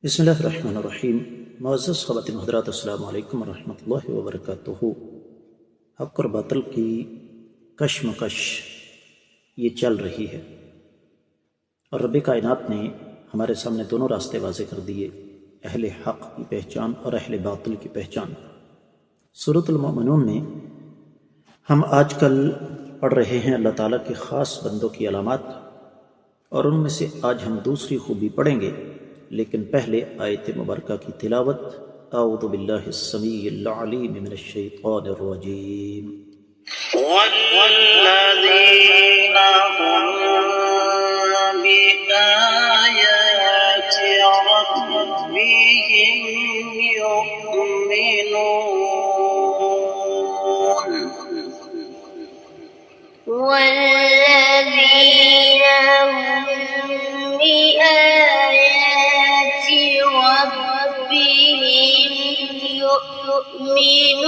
بسم اللہ الرحمن الرحیم۔ معزز خواتین حضرات، السلام علیکم ورحمۃ اللہ وبرکاتہ۔ حق اور باطل کی کشمکش یہ چل رہی ہے، اور رب کائنات نے ہمارے سامنے دونوں راستے واضح کر دیے، اہل حق کی پہچان اور اہل باطل کی پہچان۔ سورۃ المؤمنون میں ہم آج کل پڑھ رہے ہیں اللہ تعالیٰ کے خاص بندوں کی علامات، اور ان میں سے آج ہم دوسری خوبی پڑھیں گے، لیکن پہلے آیت مبارکہ کی تلاوت۔ اعوذ باللہ السمیع العلیم من الشیطان الرجیم۔ والذین هم بآیات ربهم یؤمنون والذین هم بآیات ربهم یؤمنون۔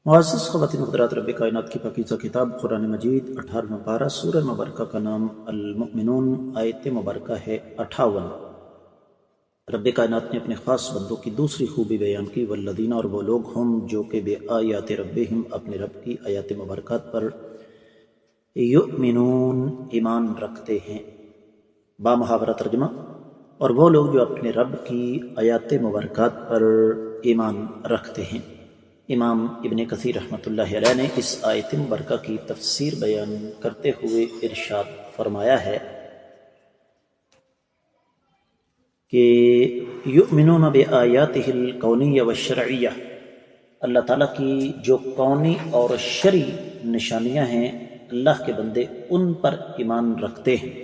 معزز خواتین حضرات، رب کائنات کی پاکیزہ کتاب قرآن مجید 18واں پارہ، سورہ مبارکہ کا نام المؤمنون، آیت مبارکہ ہے 58۔ رب کائنات نے اپنے خاص بندوں کی دوسری خوبی بیان کی، والذین، اور وہ لوگ ہم جو کہ بے آیات ربہم، اپنے رب کی آیات مبارکات پر، یؤمنون، ایمان رکھتے ہیں۔ بامحاورہ ترجمہ، اور وہ لوگ جو اپنے رب کی آیات مبارکات پر ایمان رکھتے ہیں۔ امام ابن کثیر رحمۃ اللہ علیہ نے اس آیت مبارکہ کی تفسیر بیان کرتے ہوئے ارشاد فرمایا ہے کہ یؤمنون بآیاتہ الکونیہ والشرعیہ، اللہ تعالیٰ کی جو کونی اور شرعی نشانیاں ہیں، اللہ کے بندے ان پر ایمان رکھتے ہیں۔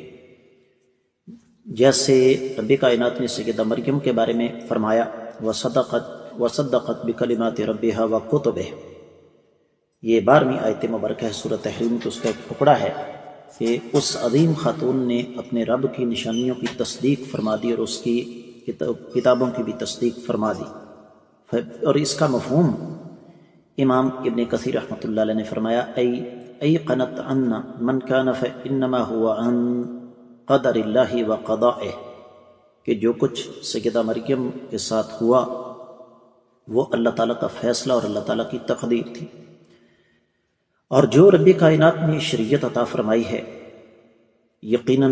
جیسے رب کائنات نے سیدہ مریم کے بارے میں فرمایا، وصدقت بکلمات ربها وکتبہ، یہ 12ویں آیت مبارکہ ہے سورۃ تحریم کی، اس کا ایک ٹکڑا ہے کہ اس عظیم خاتون نے اپنے رب کی نشانیوں کی تصدیق فرما دی اور اس کی کتابوں کی بھی تصدیق فرما دی۔ اور اس کا مفہوم امام ابن کثیر رحمۃ اللہ علیہ نے فرمایا، ایقنت ان من کان فانما هو عن قدر اللہ وقضائہ، کہ جو کچھ سیدہ مریم کے ساتھ ہوا وہ اللہ تعالیٰ کا فیصلہ اور اللہ تعالیٰ کی تقدیر تھی، اور جو رب کائنات نے شریعت عطا فرمائی ہے یقیناً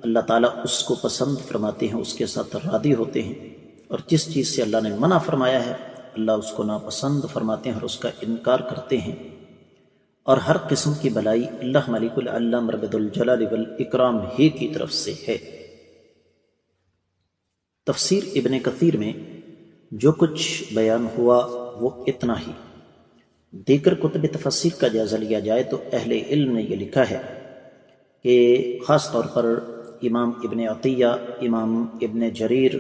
اللہ تعالیٰ اس کو پسند فرماتے ہیں، اس کے ساتھ راضی ہوتے ہیں، اور جس چیز سے اللہ نے منع فرمایا ہے اللہ اس کو ناپسند فرماتے ہیں اور اس کا انکار کرتے ہیں۔ اور ہر قسم کی بلائی اللہ ملک العلم رب الجلال والاکرام ہی کی طرف سے ہے۔ تفسیر ابن کثیر میں جو کچھ بیان ہوا وہ اتنا ہی۔ دیگر کتب تفسیر کا جائزہ لیا جائے تو اہل علم نے یہ لکھا ہے کہ خاص طور پر امام ابن عطیہ، امام ابن جریر،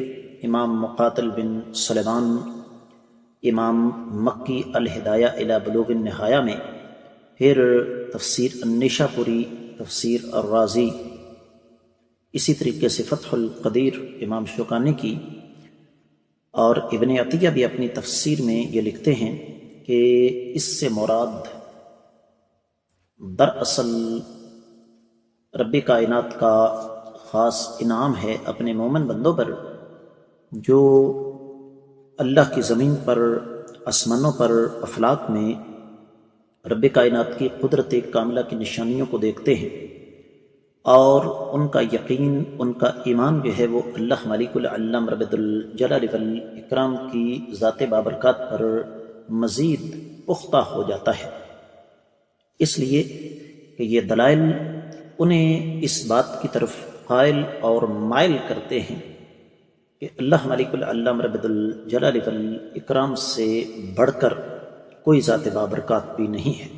امام مقاتل بن سلیمان، امام مکی الہدایہ الی بلوغ النہایہ میں، پھر تفسیر النشاپوری، تفسیر الرازی، اسی طریقے سے فتح القدیر امام شوکانی کی، اور ابن عطیہ بھی اپنی تفسیر میں یہ لکھتے ہیں کہ اس سے مراد دراصل رب کائنات کا خاص انعام ہے اپنے مومن بندوں پر، جو اللہ کی زمین پر، آسمانوں پر، افلاک میں رب کائنات کی قدرت کاملہ کی نشانیوں کو دیکھتے ہیں، اور ان کا یقین، ان کا ایمان جو ہے وہ اللہ ملک العلم رب الجلال والاکرام کی ذات بابرکات پر مزید پختہ ہو جاتا ہے۔ اس لیے کہ یہ دلائل انہیں اس بات کی طرف قائل اور مائل کرتے ہیں کہ اللہ ملک العلم رب الجلال والاکرام سے بڑھ کر کوئی ذات بابرکات بھی نہیں ہے۔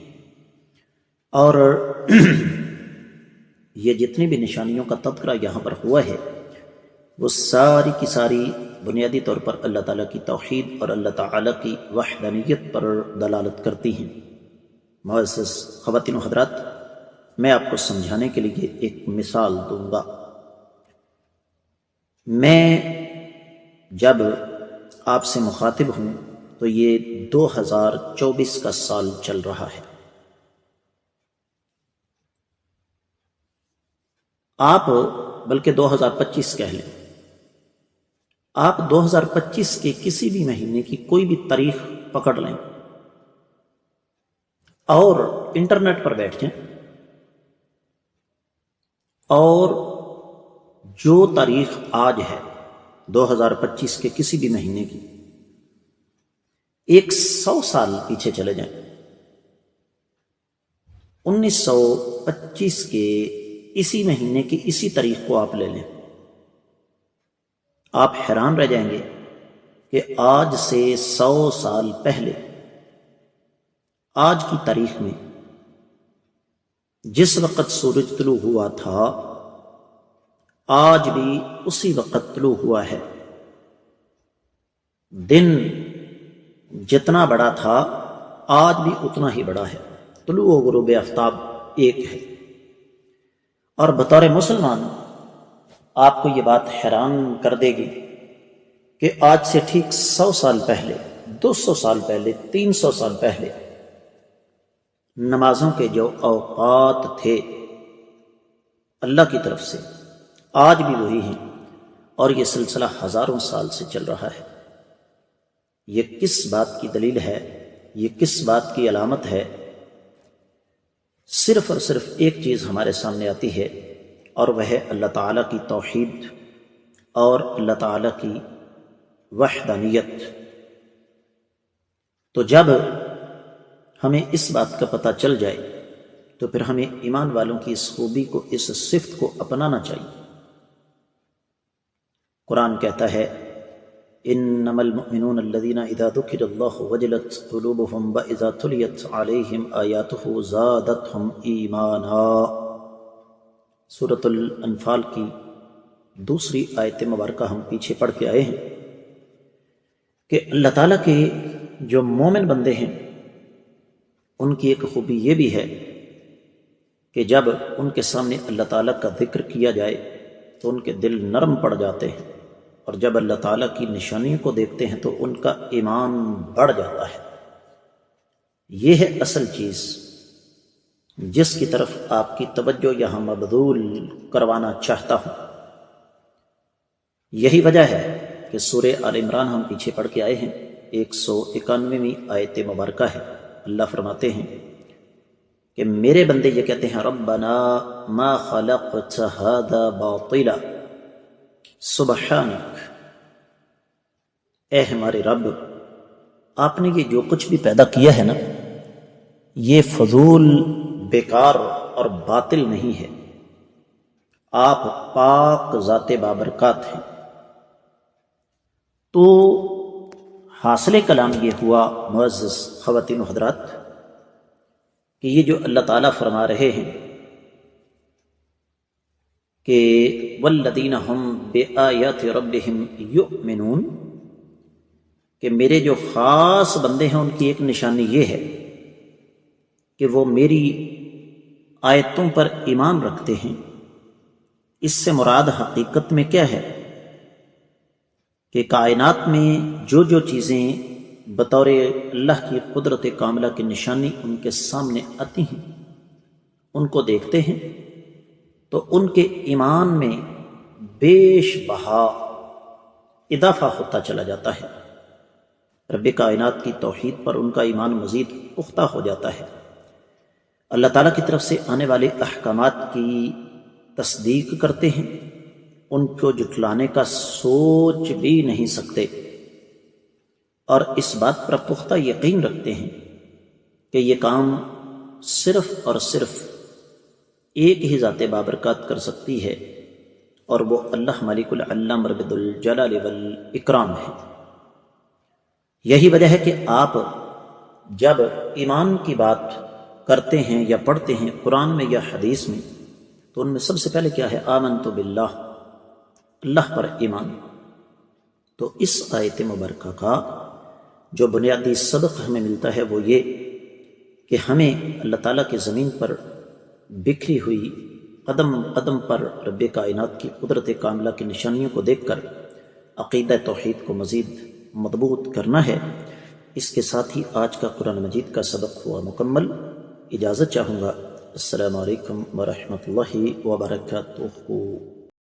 اور یہ جتنی بھی نشانیوں کا تذکرہ یہاں پر ہوا ہے وہ ساری کی ساری بنیادی طور پر اللہ تعالیٰ کی توحید اور اللہ تعالیٰ کی وحدانیت پر دلالت کرتی ہیں۔ معزز خواتین و حضرات، میں آپ کو سمجھانے کے لیے ایک مثال دوں گا۔ میں جب آپ سے مخاطب ہوں تو یہ 2024 کا سال چل رہا ہے۔ آپ بلکہ 2025 کہہ لیں، آپ 2025 کے کسی بھی مہینے کی کوئی بھی تاریخ پکڑ لیں اور انٹرنیٹ پر بیٹھ جائیں اور جو تاریخ آج ہے 2025 کے کسی بھی مہینے کی 100 سال پیچھے چلے جائیں، 1925 کے اسی مہینے کی اسی تاریخ کو آپ لے لیں، آپ حیران رہ جائیں گے کہ آج سے 100 سال پہلے آج کی تاریخ میں جس وقت سورج طلوع ہوا تھا آج بھی اسی وقت طلوع ہوا ہے، دن جتنا بڑا تھا آج بھی اتنا ہی بڑا ہے، طلوع و غروب آفتاب ایک ہے۔ اور بطور مسلمان آپ کو یہ بات حیران کر دے گی کہ آج سے ٹھیک 100 سال پہلے، 200 سال پہلے، 300 سال پہلے نمازوں کے جو اوقات تھے اللہ کی طرف سے آج بھی وہی ہیں، اور یہ سلسلہ ہزاروں سال سے چل رہا ہے۔ یہ کس بات کی دلیل ہے، یہ کس بات کی علامت ہے؟ صرف اور صرف ایک چیز ہمارے سامنے آتی ہے، اور وہ ہے اللہ تعالیٰ کی توحید اور اللہ تعالیٰ کی وحدانیت۔ تو جب ہمیں اس بات کا پتہ چل جائے تو پھر ہمیں ایمان والوں کی اس خوبی کو، اس صفت کو اپنانا چاہیے۔ قرآن کہتا ہے انما المؤمنون الذين اذا ذكر الله وجلت قلوبهم واذا تليت عليهم آياته زادتهم ایمانا، سورۃ الانفال کی دوسری آیت مبارکہ ہم پیچھے پڑھ کے آئے ہیں کہ اللہ تعالیٰ کے جو مومن بندے ہیں ان کی ایک خوبی یہ بھی ہے کہ جب ان کے سامنے اللہ تعالیٰ کا ذکر کیا جائے تو ان کے دل نرم پڑ جاتے ہیں، اور جب اللہ تعالیٰ کی نشانیوں کو دیکھتے ہیں تو ان کا ایمان بڑھ جاتا ہے۔ یہ ہے اصل چیز جس کی طرف آپ کی توجہ یہاں مبذول کروانا چاہتا ہوں۔ یہی وجہ ہے کہ سورہ آل عمران ہم پیچھے پڑھ کے آئے ہیں، 191ویں آیت مبارکہ ہے۔ اللہ فرماتے ہیں کہ میرے بندے یہ کہتے ہیں ربنا ما خلقت هذا باطلا سبحانک، اے ہمارے رب آپ نے یہ جو کچھ بھی پیدا کیا ہے نا یہ فضول، بیکار اور باطل نہیں ہے، آپ پاک ذات بابرکات ہیں۔ تو حاصل کلام یہ ہوا معزز خواتین و حضرات کہ یہ جو اللہ تعالیٰ فرما رہے ہیں کہ والذین ہم بآیات ربہم یؤمنون، کہ میرے جو خاص بندے ہیں ان کی ایک نشانی یہ ہے کہ وہ میری آیتوں پر ایمان رکھتے ہیں۔ اس سے مراد حقیقت میں کیا ہے کہ کائنات میں جو جو چیزیں بطور اللہ کی قدرت کاملہ کی نشانی ان کے سامنے آتی ہیں ان کو دیکھتے ہیں تو ان کے ایمان میں بیش بہا اضافہ ہوتا چلا جاتا ہے، رب کائنات کی توحید پر ان کا ایمان مزید پختہ ہو جاتا ہے، اللہ تعالیٰ کی طرف سے آنے والے احکامات کی تصدیق کرتے ہیں، ان کو جھٹلانے کا سوچ بھی نہیں سکتے، اور اس بات پر پختہ یقین رکھتے ہیں کہ یہ کام صرف اور صرف ایک ہی ذات بابرکات کر سکتی ہے، اور وہ اللہ مالک العلام رب الجلال والاکرام ہے۔ یہی وجہ ہے کہ آپ جب ایمان کی بات کرتے ہیں یا پڑھتے ہیں قرآن میں یا حدیث میں تو ان میں سب سے پہلے کیا ہے؟ آمنت باللہ، اللہ پر ایمان۔ تو اس آیت مبارکہ کا جو بنیادی سبق ہمیں ملتا ہے وہ یہ کہ ہمیں اللہ تعالیٰ کی زمین پر بکھری ہوئی قدم قدم پر رب کائنات کی قدرت کاملہ کی نشانیوں کو دیکھ کر عقیدہ توحید کو مزید مضبوط کرنا ہے۔ اس کے ساتھ ہی آج کا قرآن مجید کا سبق ہوا مکمل۔ اجازت چاہوں گا۔ السلام علیکم ورحمۃ اللہ وبرکاتہ۔